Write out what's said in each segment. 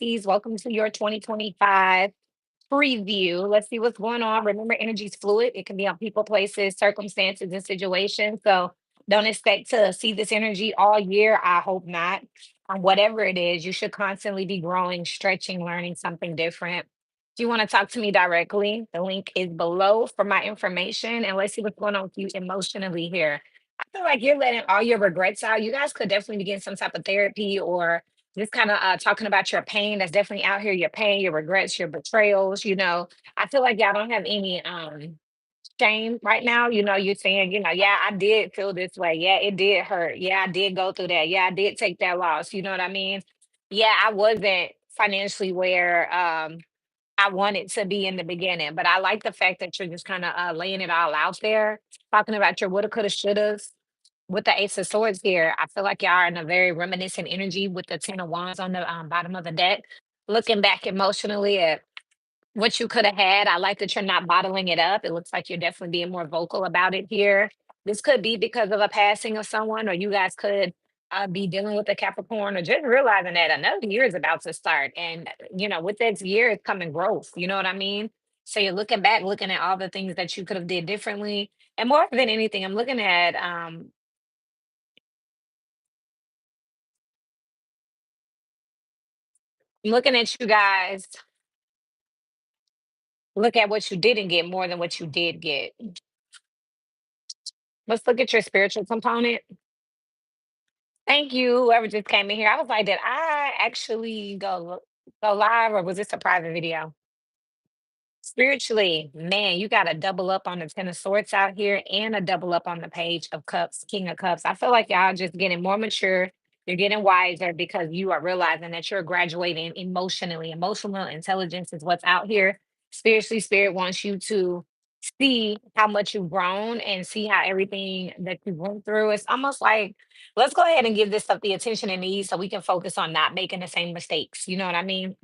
Pisces. Welcome to your 2025 preview. Let's see what's going on. Remember, energy is fluid. It can be on people, places, circumstances, and situations. So don't expect to see this energy all year. I hope not. Whatever it is, you should constantly be growing, stretching, learning something different. If you want to talk to me directly, the link is below for my information. And let's see what's going on with you emotionally here. I feel like you're letting all your regrets out. You guys could definitely begin some type of therapy or just kind of talking about your pain that's definitely out here, your pain, your regrets, your betrayals. I feel like y'all don't have any shame right now. You're saying, yeah, I did feel this way. Yeah, it did hurt. Yeah, I did go through that. Yeah, I did take that loss. You know what I mean? Yeah, I wasn't financially where I wanted to be in the beginning, but I like the fact that you're just kind of laying it all out there, talking about your woulda, coulda, shouldas with the Ace of Swords here. I feel like y'all are in a very reminiscent energy with the Ten of Wands on the bottom of the deck. Looking back emotionally at what you could have had. I like that you're not bottling it up. It looks like you're definitely being more vocal about it here. This could be because of a passing of someone, or you guys could be dealing with a Capricorn, or just realizing that another year is about to start. And, with this year is coming growth. You know what I mean? So you're looking back, looking at all the things that you could have did differently. And more than anything, I'm looking at you guys look at what you didn't get more than what you did get. Let's look at your spiritual component. Thank you, whoever just came in here. I was like, did I actually go live, or was this a private video? Spiritually, man, you got to double up on the Ten of Swords out here and a double up on the Page of Cups, King of Cups. I feel like y'all just getting more mature. You're getting wiser because you are realizing that you're graduating emotionally. Emotional intelligence is what's out here. Spiritually, Spirit wants you to see how much you've grown and see how everything that you went through. It's almost like, let's go ahead and give this stuff the attention it needs so we can focus on not making the same mistakes. You know what I mean?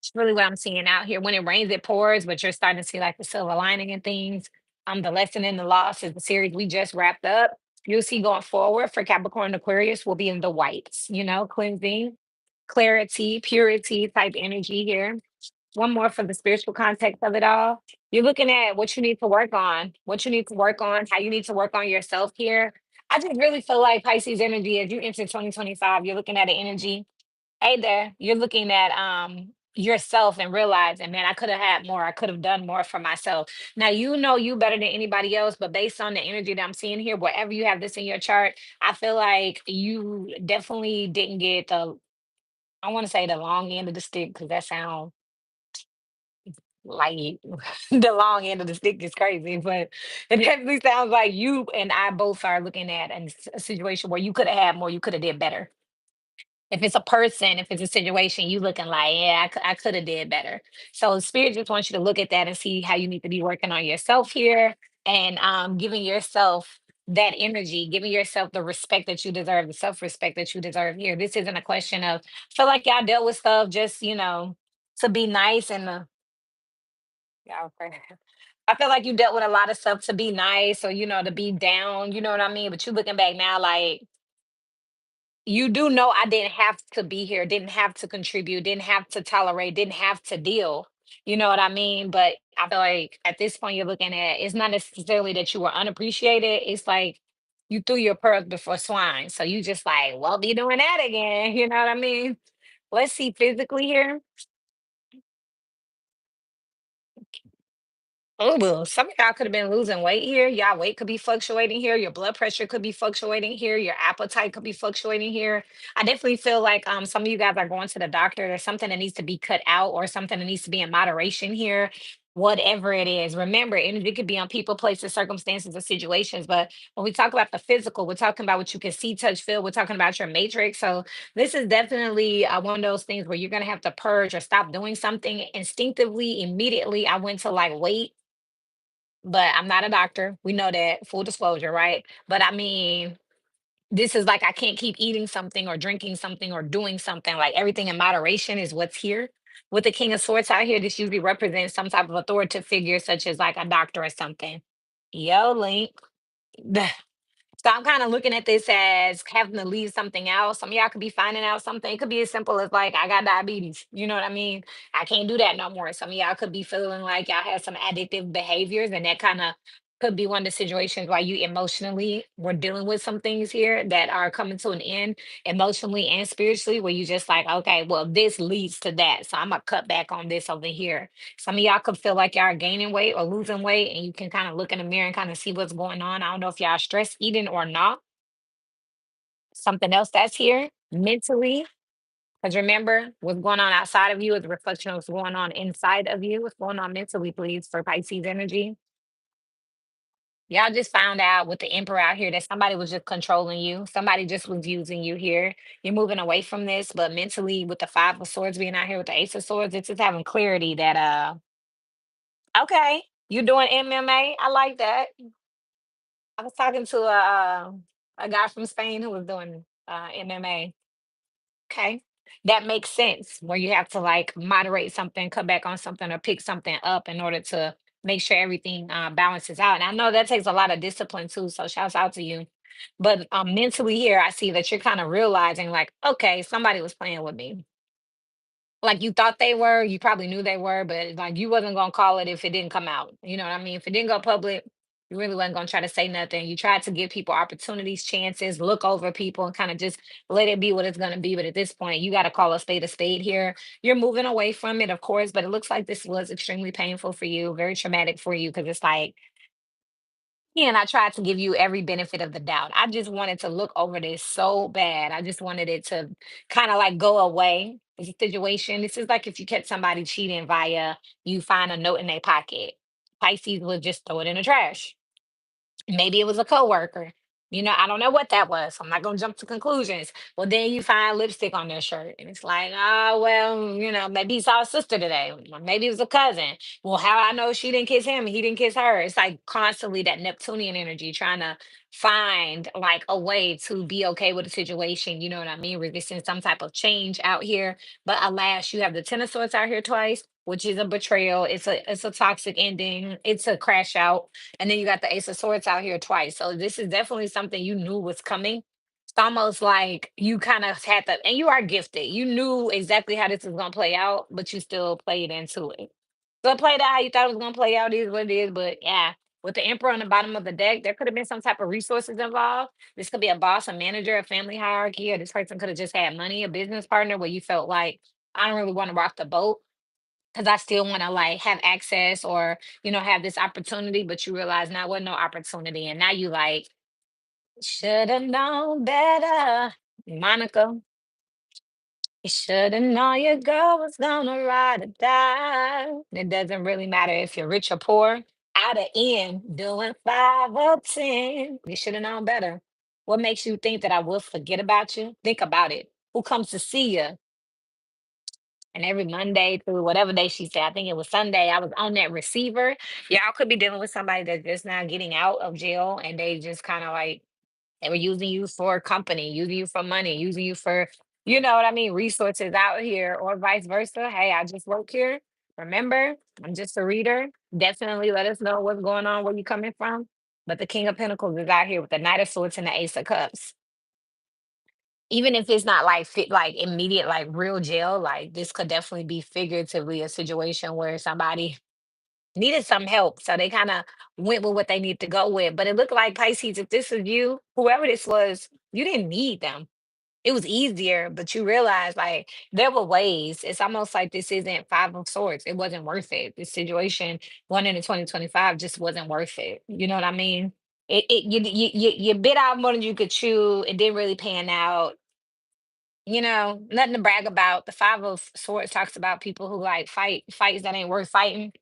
It's really what I'm seeing out here. When it rains, it pours, but you're starting to see like the silver lining and things. The lesson in the loss is the series we just wrapped up. You'll see going forward for Capricorn and Aquarius will be in the whites, cleansing, clarity, purity type energy here. One more for the spiritual context of it all. You're looking at what you need to work on, how you need to work on yourself here. I just really feel like Pisces energy, as you enter 2025, you're looking at an energy. Hey there, you're looking at yourself and realizing, man, I could have had more. I could have done more for myself. Now you know you better than anybody else, but based on the energy that I'm seeing here, wherever you have this in your chart, I feel like you definitely didn't get the, I want to say, the long end of the stick, because that sounds like the long end of the stick is crazy, but it definitely sounds like you and I both are looking at a situation where you could have had more, you could have did better. If it's a person, if it's a situation, you looking like, yeah, I could have did better. So spirit just wants you to look at that and see how you need to be working on yourself here, and giving yourself that energy, giving yourself the respect that you deserve, the self-respect that you deserve here. This isn't a question of feel like y'all dealt with stuff just, to be nice and yeah, okay. I feel like you dealt with a lot of stuff to be nice, or to be down, you know what I mean? But you looking back now like, you do know I didn't have to be here, didn't have to contribute, didn't have to tolerate, didn't have to deal. You know what I mean? But I feel like at this point you're looking at, it's not necessarily that you were unappreciated. It's like you threw your pearls before swine. So you just like, well, be doing that again. You know what I mean? Let's see physically here. Oh, well, some of y'all could have been losing weight here. Y'all weight could be fluctuating here. Your blood pressure could be fluctuating here. Your appetite could be fluctuating here. I definitely feel like some of you guys are going to the doctor. There's something that needs to be cut out, or something that needs to be in moderation here. Whatever it is, remember, energy could be on people, places, circumstances, or situations. But when we talk about the physical, we're talking about what you can see, touch, feel. We're talking about your matrix. So this is definitely one of those things where you're gonna have to purge or stop doing something instinctively. Immediately, I went to like wait, but I'm not a doctor. We know that, full disclosure, right? But I mean, this is like I can't keep eating something or drinking something or doing something. Like everything in moderation is what's here. With the King of Swords out here, this usually represents some type of authoritative figure, such as like a doctor or something. Yo, Link. So I'm kind of looking at this as having to leave something out. Some of y'all could be finding out something. It could be as simple as like, I got diabetes. You know what I mean? I can't do that no more. Some of y'all could be feeling like y'all have some addictive behaviors, and that kind of could be one of the situations why you emotionally were dealing with some things here that are coming to an end emotionally and spiritually, where you just like, okay, well, this leads to that. So I'm gonna cut back on this over here. Some of y'all could feel like y'all are gaining weight or losing weight, and you can kind of look in the mirror and kind of see what's going on. I don't know if y'all stress eating or not. Something else that's here mentally, because remember, what's going on outside of you is a reflection of what's going on inside of you. What's going on mentally, please, for Pisces energy. Y'all just found out with the Emperor out here that somebody was just controlling you. Somebody just was using you here. You're moving away from this, but mentally, with the Five of Swords being out here with the Ace of Swords, it's just having clarity that okay, you doing MMA. I like that. I was talking to a guy from Spain who was doing MMA. Okay. That makes sense where you have to like moderate something, cut back on something, or pick something up in order to make sure everything balances out. And I know that takes a lot of discipline too. So shouts out to you. But mentally here, I see that you're kind of realizing like, okay, somebody was playing with me. Like you thought they were, you probably knew they were, but like you wasn't gonna call it if it didn't come out. You know what I mean? If it didn't go public, you really wasn't gonna try to say nothing. You tried to give people opportunities, chances, look over people and kind of just let it be what it's gonna be. But at this point, you gotta call a spade here. You're moving away from it, of course, but it looks like this was extremely painful for you, very traumatic for you, because it's like yeah, and I tried to give you every benefit of the doubt. I just wanted to look over this so bad. I just wanted it to kind of like go away. It's a situation. This is like if you catch somebody cheating via you find a note in their pocket. Pisces would just throw it in the trash. Maybe it was a coworker. You know, I don't know what that was. So I'm not gonna jump to conclusions. Well, then you find lipstick on their shirt, and it's like, oh well, you know, maybe he saw a sister today, or maybe it was a cousin. Well, how I know she didn't kiss him, and he didn't kiss her? It's like constantly that Neptunian energy trying to find like a way to be okay with the situation. You know what I mean? Resisting some type of change out here. But alas, you have the Ten of Swords out here twice, which is a betrayal. It's a toxic ending. It's a crash out, and then you got the Ace of Swords out here twice. So this is definitely something you knew was coming. It's almost like you kind of had to, and you are gifted. You knew exactly how this was going to play out, but you still played into it. So it played out how you thought it was going to play out, is what it is. But yeah, with the Emperor on the bottom of the deck, there could have been some type of resources involved. This could be a boss, a manager, a family hierarchy, or this person could have just had money, a business partner where you felt like, I don't really want to rock the boat because I still want to like have access or have this opportunity, but you realize now was no opportunity, and now you like should have known better, Monica. You should have known your girl was gonna ride or die. It doesn't really matter if you're rich or poor. Out of end, doing 5 or 10. You should have known better. What makes you think that I will forget about you? Think about it. Who comes to see you? And every Monday through whatever day she said, I think it was Sunday, I was on that receiver. Y'all could be dealing with somebody that's just now getting out of jail and they just kind of like they were using you for company, using you for money, using you for, you know what I mean, resources out here, or vice versa. Hey, I just work here. Remember, I'm just a reader. Definitely let us know what's going on, where you coming from. But the King of Pentacles is out here with the Knight of Swords and the Ace of Cups. Even if it's not like fit like immediate like real jail, like this could definitely be figuratively a situation where somebody needed some help. So they kind of went with what they need to go with. But it looked like Pisces, if this is you, whoever this was, you didn't need them. It was easier, but you realize like there were ways. It's almost like this isn't Five of Swords. It wasn't worth it. This situation, one in the 2025, just wasn't worth it. You know what I mean? You bit out more than you could chew. It didn't really pan out. Nothing to brag about. The Five of Swords talks about people who like fight fights that ain't worth fighting.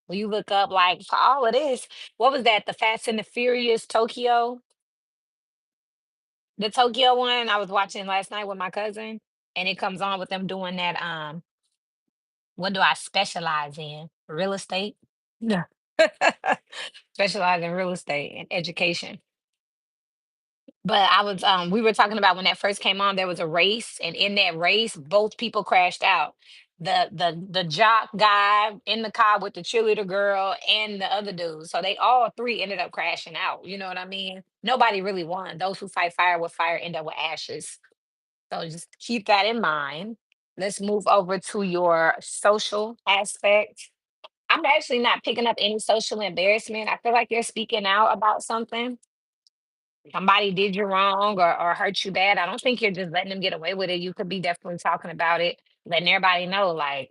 When you look up, like for all of this, what was that? The Fast and the Furious Tokyo, the Tokyo one I was watching last night with my cousin, and it comes on with them doing that. What do I specialize in? Real estate. Yeah. Specialize in real estate and education. But I was we were talking about when that first came on, there was a race, and in that race, both people crashed out. The jock guy in the car with the cheerleader girl and the other dude. So they all three ended up crashing out. You know what I mean? Nobody really won. Those who fight fire with fire end up with ashes. So just keep that in mind. Let's move over to your social aspect. I'm actually not picking up any social embarrassment. I feel like you're speaking out about something. Somebody did you wrong or hurt you bad. I don't think you're just letting them get away with it. You could be definitely talking about it, letting everybody know, like,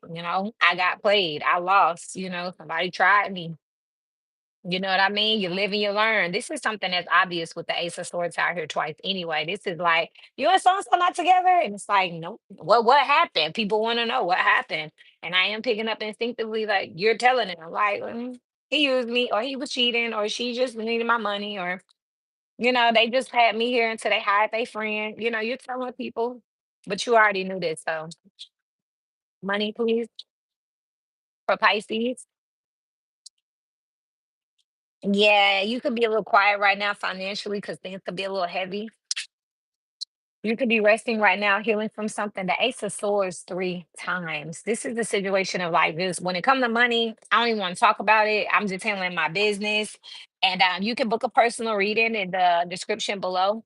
I got played. I lost, somebody tried me. You know what I mean? You live and you learn. This is something that's obvious with the Ace of Swords out here twice anyway. This is like, you and so and so not together. And it's like, nope. What happened? People want to know what happened. And I am picking up instinctively, like you're telling them, like, he used me, or he was cheating, or she just needed my money, or they just had me here until they hired their friend. You're telling people, but you already knew this. So money, please, for Pisces. Yeah, you could be a little quiet right now financially because things could be a little heavy. You could be resting right now, healing from something. The Ace of Swords three times. This is the situation of like this. When it comes to money, I don't even want to talk about it. I'm just handling my business. And you can book a personal reading in the description below.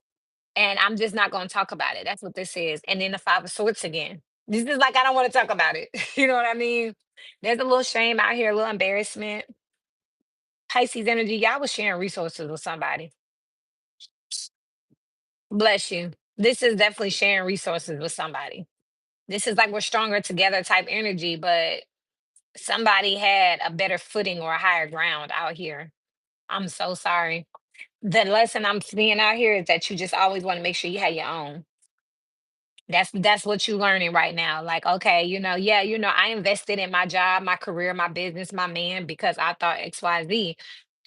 And I'm just not going to talk about it. That's what this is. And then the Five of Swords again. This is like I don't want to talk about it. You know what I mean? There's a little shame out here, a little embarrassment. Pisces energy. Y'all was sharing resources with somebody. Bless you. This is definitely sharing resources with somebody. This is like we're stronger together type energy, but somebody had a better footing or a higher ground out here. I'm so sorry. The lesson I'm seeing out here is that you just always want to make sure you have your own. That's what you're learning right now. Like, okay, yeah, I invested in my job, my career, my business, my man because I thought XYZ.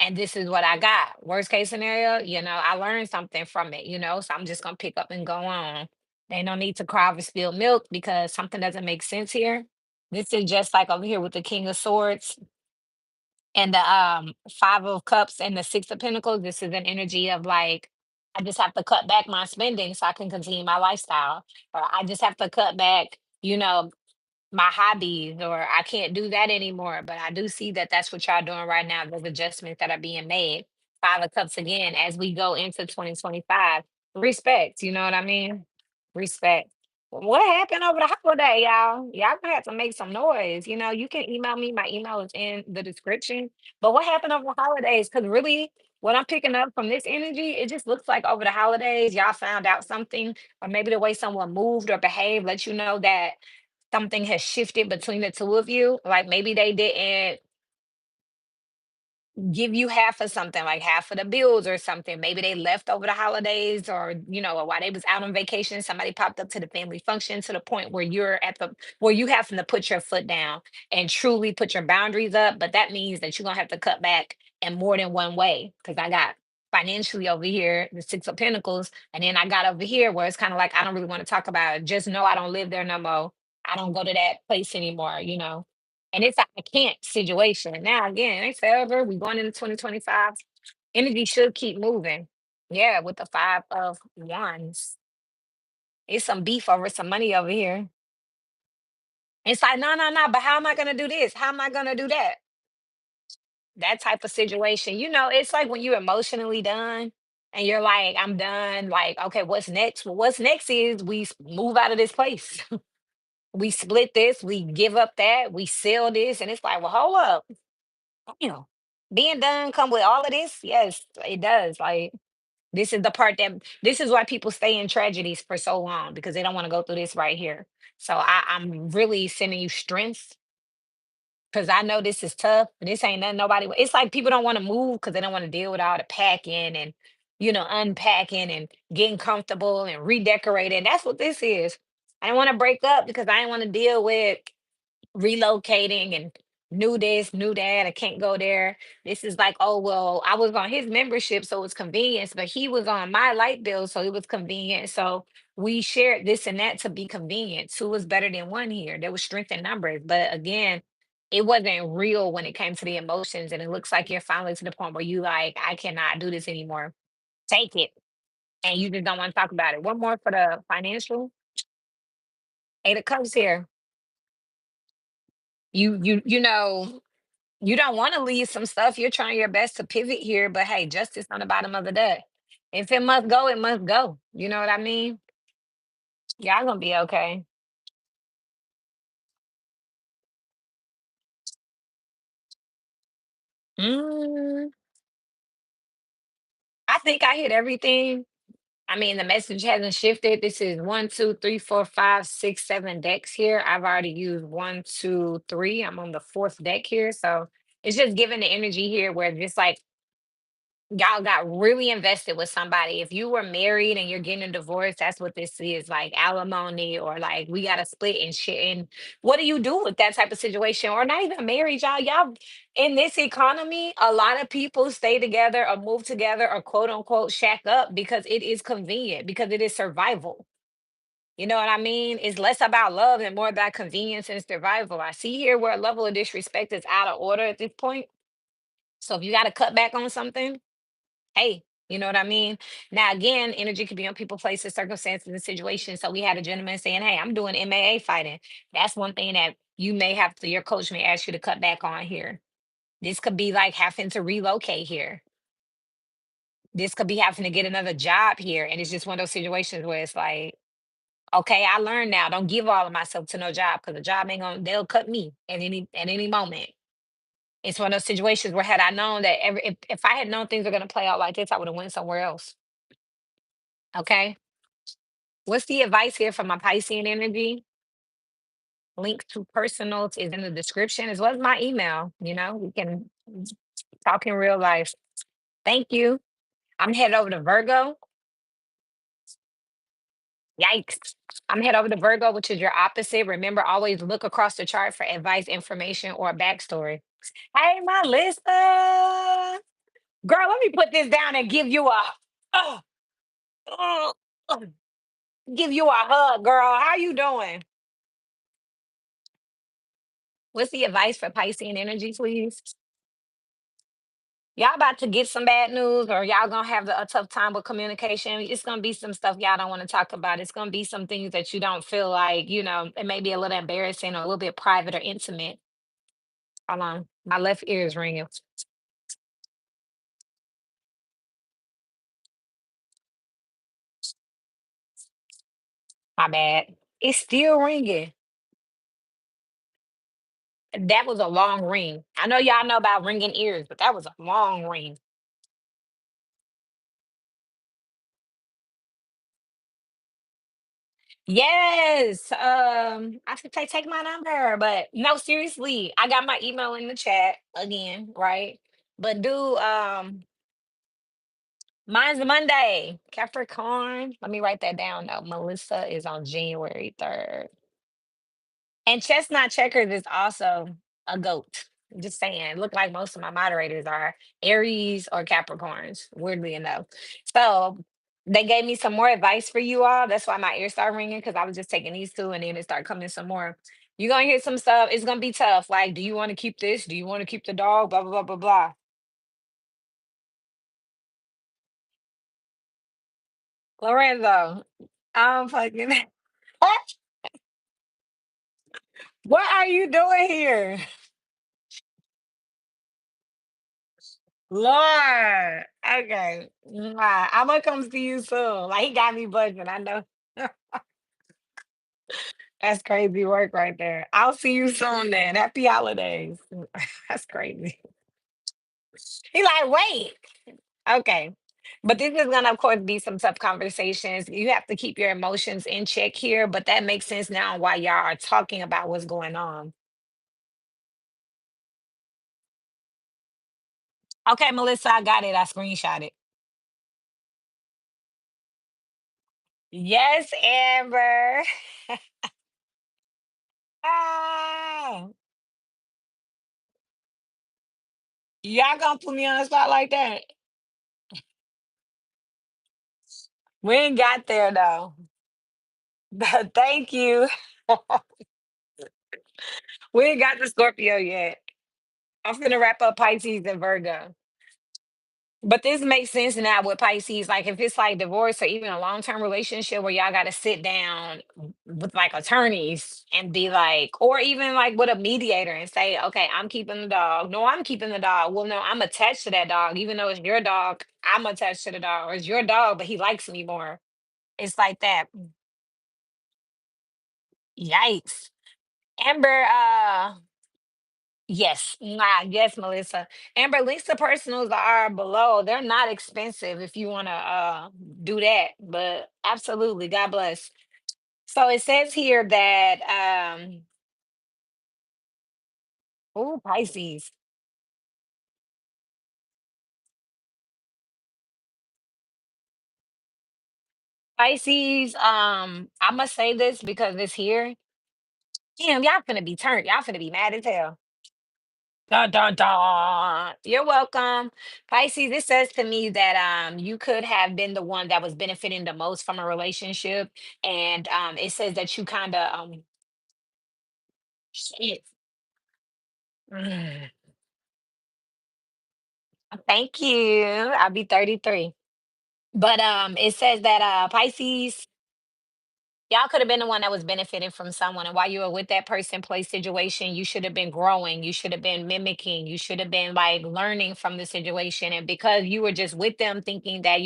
And this is what I got. Worst case scenario, I learned something from it, so I'm just gonna pick up and go on. They no need to cry over spilled milk because something doesn't make sense here. This is just like over here with the King of Swords and the Five of Cups and the Six of Pentacles. This is an energy of like, I just have to cut back my spending so I can continue my lifestyle. Or I just have to cut back, my hobbies, or I can't do that anymore. But I do see that that's what y'all doing right now. There's adjustments that are being made. Five of Cups again as we go into 2025. Respect, you know what I mean? Respect. What happened over the holiday, y'all? Y'all gonna have to make some noise. You can email me. My email is in the description. But what happened over the holidays? Because really, what I'm picking up from this energy, it just looks like over the holidays, y'all found out something, or maybe the way someone moved or behaved let you know that something has shifted between the two of you. Like maybe they didn't give you half of something, like half of the bills or something. Maybe they left over the holidays, or or while they was out on vacation, somebody popped up to the family function to the point where you're at the where you have to put your foot down and truly put your boundaries up. But that means that you're gonna have to cut back in more than one way. Because I got financially over here, the Six of Pentacles, and then I got over here where it's kind of like I don't really want to talk about it. Just know I don't live there no more. I don't go to that place anymore. And it's a I can't situation. Now again, it's forever. We going into 2025. Energy should keep moving. Yeah, with the Five of Wands. It's some beef over some money over here. It's like, no, no, no, but how am I gonna do this? How am I gonna do that? That type of situation. It's like when you're emotionally done and you're like, I'm done. Like, okay, what's next? Well, what's next is move out of this place. We split this, we give up that, we sell this, and it's like, well, hold up. Damn. Being done come with all of this? Yes, it does. Like this is why people stay in tragedies for so long because they don't want to go through this right here. So I'm really sending you strength because I know this is tough. This ain't nothing nobody. It's like people don't want to move because they don't want to deal with all the packing and unpacking and getting comfortable and redecorating. That's what this is. I don't want to break up because I didn't want to deal with relocating and knew this, knew that. I can't go there. This is like, oh, well, I was on his membership, so it's convenience, but he was on my light bill, so it was convenient. So we shared this and that to be convenient. Two was better than one here. There was strength in numbers. But again, it wasn't real when it came to the emotions. And it looks like you're finally to the point where you like, I cannot do this anymore. Take it. and you just don't want to talk about it. One more for the financial. Eight of Cups here. You know, you don't want to leave some stuff. You're trying your best to pivot here, but hey, justice on the bottom of the deck. If it must go, it must go. You know what I mean? Y'all gonna be okay. Mm, I think I hit everything. I mean, the message hasn't shifted. This is one, two, three, four, five, six, seven decks here. I've already used one, two, three. I'm on the fourth deck here. So it's just giving the energy here where just like y'all got really invested with somebody. If you were married and you're getting a divorce, that's what this is like alimony or like we got to split and shit. And what do you do with that type of situation? Or not even married, y'all. Y'all in this economy, a lot of people stay together or move together or quote unquote shack up because it is convenient, because it is survival. You know what I mean? It's less about love and more about convenience and survival. I see here where a level of disrespect is out of order at this point. So if you got to cut back on something, hey, you know what I mean? Now, again, energy could be on people, places, circumstances, and situations. So we had a gentleman saying, hey, I'm doing MMA fighting. That's one thing that you may have to, your coach may ask you to cut back on here. This could be like having to relocate here. This could be having to get another job here. And it's just one of those situations where it's like, okay, I learned now. Don't give all of myself to no job because the job ain't gonna, they'll cut me at any moment. It's one of those situations where had I known that if I had known things were gonna play out like this, I would have went somewhere else. Okay. What's the advice here from my Piscean energy? Link to personals is in the description as well as my email. You know, we can talk in real life. Thank you. I'm headed over to Virgo. Yikes. I'm head over to Virgo, which is your opposite. Remember, always look across the chart for advice, information, or a backstory. Hey, Melissa. Girl, let me put this down and give you a uh, uh, uh, give you a hug, girl. How you doing? What's the advice for Piscean energy, please? Y'all about to get some bad news, or y'all gonna have a tough time with communication. It's gonna be some stuff y'all don't want to talk about. It's gonna be some things that you don't feel like, it may be a little embarrassing or a little bit private or intimate. Hold on. My left ear is ringing. My bad. It's still ringing. That was a long ring. I know y'all know about ringing ears, but that was a long ring. Yes. I should take my number, but no, seriously, I got my email in the chat again, right? But do mine's Monday. Capricorn. Let me write that down though. Melissa is on January 3rd. And Chestnut Checkers is also a goat. Just saying. Look like most of my moderators are Aries or Capricorns, weirdly enough. So they gave me some more advice for you all. That's why my ears started ringing because I was just taking these two and then it started coming some more. You're gonna hear some stuff. It's gonna be tough. Like, do you want to keep this? Do you want to keep the dog? Blah blah blah blah blah. Lorenzo, I'm fucking what are you doing here? Lord. Okay. I'm gonna come see you soon. Like he got me buzzing. I know. That's crazy work right there. I'll see you soon then. Happy holidays. That's crazy. He like, wait. Okay. But this is gonna, of course, be some tough conversations. You have to keep your emotions in check here, but that makes sense now why y'all are talking about what's going on. Okay, Melissa, I got it. I screenshot it. Yes, Amber. Ah, y'all gonna put me on the spot like that? We ain't got there though. But thank you. We ain't got the Scorpio yet. I'm finna wrap up Pisces and Virgo. But this makes sense now with Pisces. Like if it's like divorce or even a long term relationship where y'all got to sit down with like attorneys and be like, or even like with a mediator and say, okay, I'm keeping the dog. No, I'm keeping the dog. Well, no, I'm attached to that dog, even though it's your dog. I'm attached to the dog, or it's your dog, but he likes me more. It's like that. Yikes. Amber, yes, yes, Melissa. Amber, Lisa personals are below. They're not expensive if you want to do that, but absolutely, God bless. So it says here that oh, Pisces. Pisces, I must say this because it's here. Damn, y'all finna be turned. Y'all finna be mad as hell. Dun, dun, dun. You're welcome. Pisces, it says to me that you could have been the one that was benefiting the most from a relationship. And it says that you kind of shit. Mm. Thank you. I'll be 33. But it says that Pisces, y'all could have been the one that was benefiting from someone. And while you were with that person, place, situation, you should have been growing. You should have been mimicking. You should have been like learning from the situation. And because you were just with them thinking that,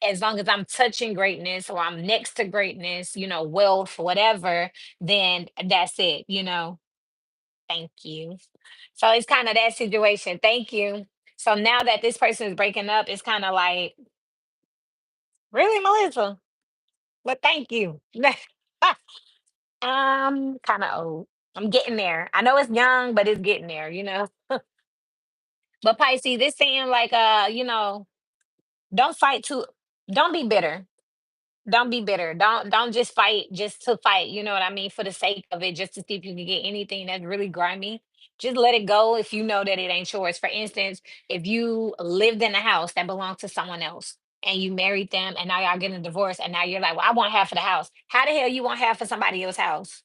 as long as I'm touching greatness or I'm next to greatness, wealth, whatever, then that's it. Thank you. So it's kind of that situation. Thank you. So now that this person is breaking up, it's kind of like, really, Melissa? But thank you. I'm kind of old. I'm getting there. I know it's young, but it's getting there. But Pisces, this saying like don't fight too don't be bitter. Don't be bitter. Don't just fight just to fight, you know what I mean, for the sake of it, just to see if you can get anything that's really grimy. Just let it go if you know that it ain't yours. For instance, if you lived in a house that belonged to someone else and you married them and now y'all getting a divorce and now you're like, well, I want half of the house. How the hell you want half of somebody else's house?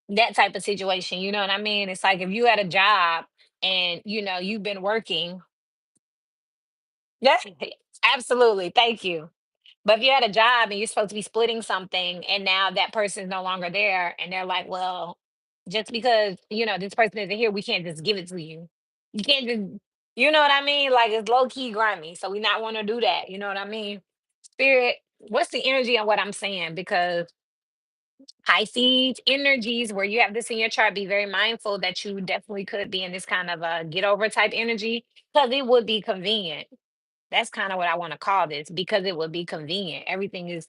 That type of situation, you know what I mean? It's like if you had a job and you've been working. Yes, absolutely. Thank you. But if you had a job and you're supposed to be splitting something and now that person's no longer there and they're like, well, just because, this person isn't here, we can't just give it to you. You can't just, you know what I mean? Like it's low key grimy. So we not want to do that. You know what I mean? Spirit, what's the energy on what I'm saying? Because Pisces energies, where you have this in your chart, be very mindful that you definitely could be in this kind of a get over type energy because it would be convenient. That's kind of what I want to call this because it would be convenient. Everything is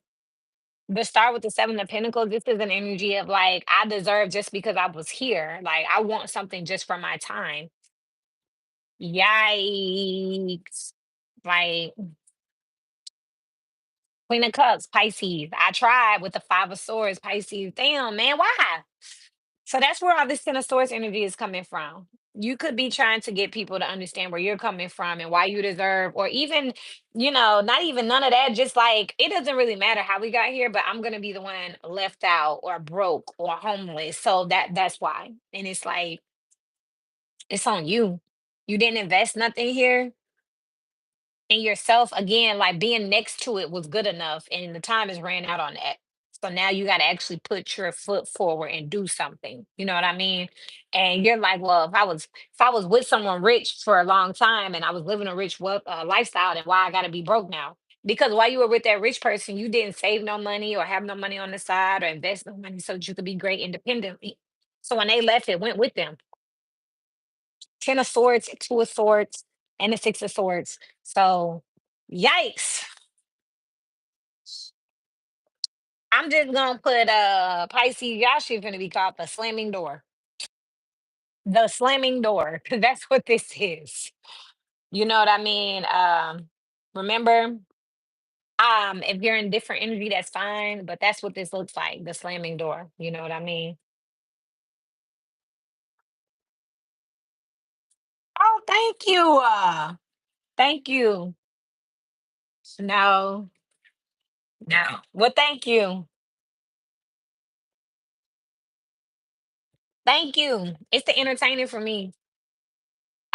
the star with the seven of pentacles. This is an energy of like, I deserve just because I was here. Like, I want something just for my time. Yikes. Like, Queen of Cups, Pisces. I tried with the Five of Swords, Pisces. Damn, man, why? So that's where all this Ten of Swords energy is coming from. You could be trying to get people to understand where you're coming from and why you deserve, or even, not even none of that. Just like it doesn't really matter how we got here, but I'm gonna be the one left out or broke or homeless. So that's why. And it's like it's on you. You didn't invest nothing here and yourself again, like being next to it was good enough, and the time has ran out on that. So now you got to actually put your foot forward and do something. You know what I mean? And you're like, well, if I was with someone rich for a long time and I was living a rich lifestyle, then why I got to be broke now? Because while you were with that rich person, you didn't save no money or have no money on the side or invest no money so that you could be great independently. So when they left, it went with them. Ten of Swords, Two of Swords, and the Six of Swords. So, yikes. I'm just gonna put Pisces. Y'all shit gonna be called the slamming door. The slamming door, because that's what this is. You know what I mean? Remember, if you're in different energy, that's fine, but that's what this looks like, the slamming door. You know what I mean? Oh, thank you. Thank you. No, no. Well, thank you. Thank you. It's the entertaining for me.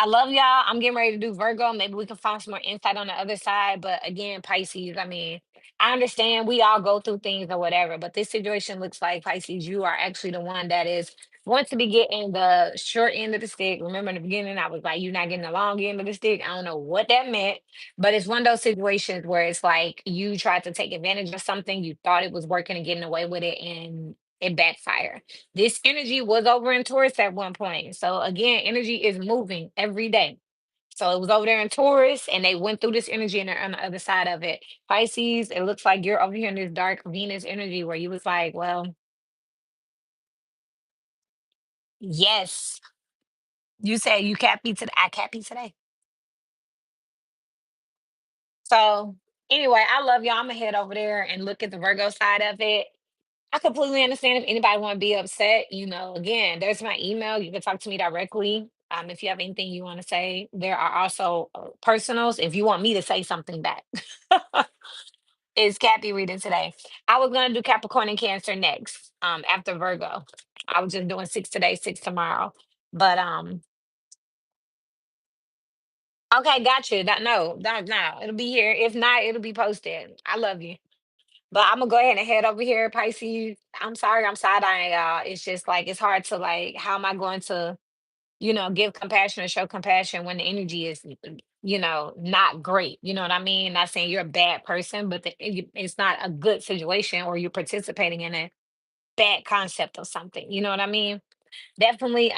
I love y'all. I'm getting ready to do Virgo. Maybe we can find some more insight on the other side. But again, Pisces, I mean, I understand we all go through things or whatever, but this situation looks like Pisces, you are actually the one that is going to be getting the short end of the stick. Remember in the beginning, I was like, you're not getting the long end of the stick. I don't know what that meant, but it's one of those situations where it's like you tried to take advantage of something, you thought it was working and getting away with it, and it backfired. This energy was over in Taurus at one point. So again, energy is moving every day. So it was over there in Taurus, and they went through this energy and they're on the other side of it. Pisces, it looks like you're over here in this dark Venus energy where you was like, well, yes, you said you happy today. I happy today. So anyway, I love y'all. I'm gonna head over there and look at the Virgo side of it. I completely understand if anybody want to be upset. Again, there's my email. You can talk to me directly. If you have anything you want to say, there are also personals. If you want me to say something back, it's Kathy reading today. I was gonna do Capricorn and Cancer next. After Virgo, I was just doing six today, six tomorrow. But okay, got you. That no, not now. It'll be here. If not, it'll be posted. I love you. But I'm gonna go ahead and head over here, Pisces. I'm sorry, I'm side eyeing y'all. It's just like it's hard to like. How am I going to, give compassion or show compassion when the energy is, not great? You know what I mean? Not saying you're a bad person, but it's not a good situation, or you're participating in a bad concept of something. You know what I mean? Definitely.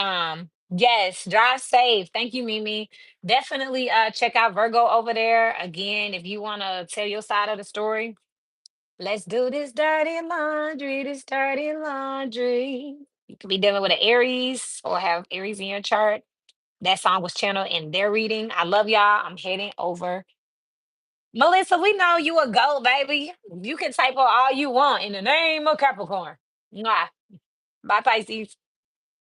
Yes, drive safe. Thank you, Mimi. Definitely check out Virgo over there. Again, if you want to tell your side of the story, let's do this dirty laundry. You could be dealing with an Aries or have Aries in your chart. That song was channeled in their reading. I love y'all. I'm heading over. Melissa, we know you a go, baby. You can type on all you want in the name of Capricorn. Mwah. Bye, Pisces.